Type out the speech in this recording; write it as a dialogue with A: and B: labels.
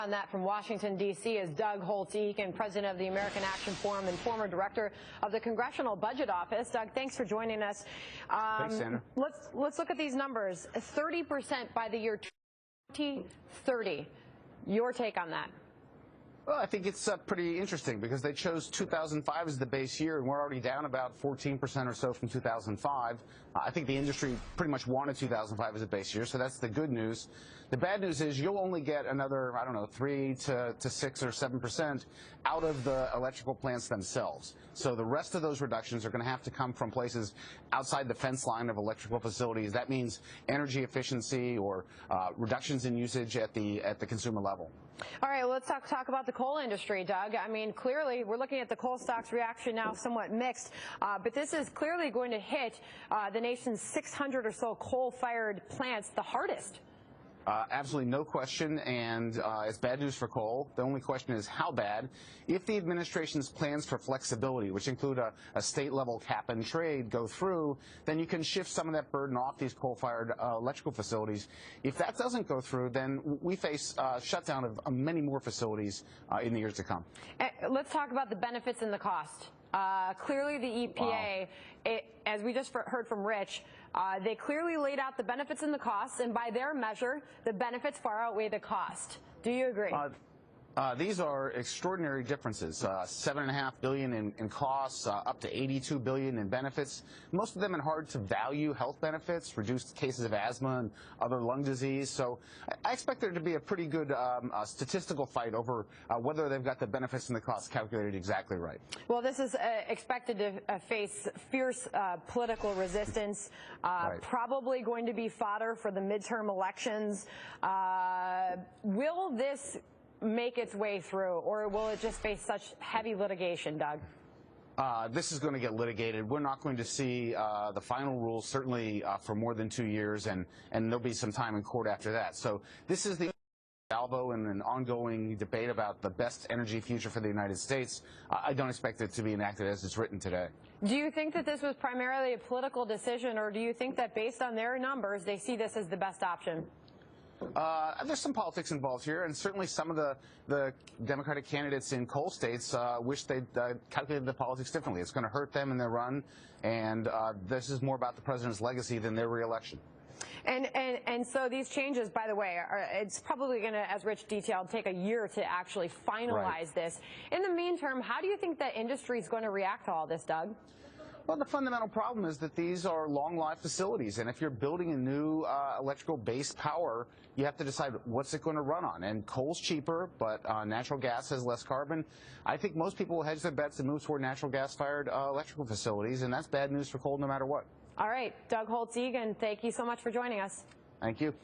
A: On that from Washington, D.C. is Doug Holtz-Eakin, president of the American Action Forum and former director of the Congressional Budget Office. Doug, thanks for joining us.
B: Thanks, Sandra.
A: Let's look at these numbers. 30% by the year 2030. Your take on that?
B: Well, I think it's pretty interesting because they chose 2005 as the base year, and we're already down about 14% or so from 2005. I think the industry pretty much wanted 2005 as a base year, so that's the good news. The bad news is you'll only get another, I don't know, 3 to 6 or 7% out of the electrical plants themselves. So the rest of those reductions are going to have to come from places outside the fence line of electrical facilities. That means energy efficiency or reductions in usage at the consumer level.
A: All right, well, let's talk about the coal industry, Doug. I mean, clearly, we're looking at the coal stocks reaction now somewhat mixed, but this is clearly going to hit the nation's 600 or so coal-fired plants the hardest.
B: Absolutely no question, and it's bad news for coal. The only question is how bad. If the administration's plans for flexibility, which include a state-level cap and trade, go through, then you can shift some of that burden off these coal-fired electrical facilities. If that doesn't go through, then we face shutdown of many more facilities in the years to come.
A: Let's talk about the benefits and the cost. Clearly, the EPA, as we just heard from Rich, they clearly laid out the benefits and the costs, and by their measure, the benefits far outweigh the cost. Do you agree?
B: These are extraordinary differences. $7.5 billion in costs, up to $82 billion in benefits. Most of them in hard-to-value health benefits, reduced cases of asthma and other lung disease. So I expect there to be a pretty good statistical fight over whether they've got the benefits and the costs calculated exactly right.
A: Well, this is expected to face fierce political resistance,
B: right.
A: Probably going to be fodder for the midterm elections. Will this make its way through, or will it just face such heavy litigation, Doug?
B: This is going to get litigated. We're not going to see the final rules, certainly for more than 2 years, and there'll be some time in court after that. So this is the salvo in an ongoing debate about the best energy future for the United States. I don't expect it to be enacted as it's written today.
A: Do you think that this was primarily a political decision, or do you think that based on their numbers, they see this as the best option?
B: There's some politics involved here, and certainly some of the Democratic candidates in coal states wish they'd calculated the politics differently. It's going to hurt them in their run, and this is more about the president's legacy than their reelection.
A: And so these changes, by the way, it's probably going to, as Rich detailed, take a year to actually finalize this. In the meantime, how do you think that industry is going to react to all this, Doug?
B: Well, the fundamental problem is that these are long-lived facilities, and if you're building a new electrical base power, you have to decide what's it going to run on. And coal's cheaper, but natural gas has less carbon. I think most people will hedge their bets and move toward natural gas-fired electrical facilities, and that's bad news for coal no matter what.
A: All right, Doug Holtz-Eakin, thank you so much for joining us.
B: Thank you.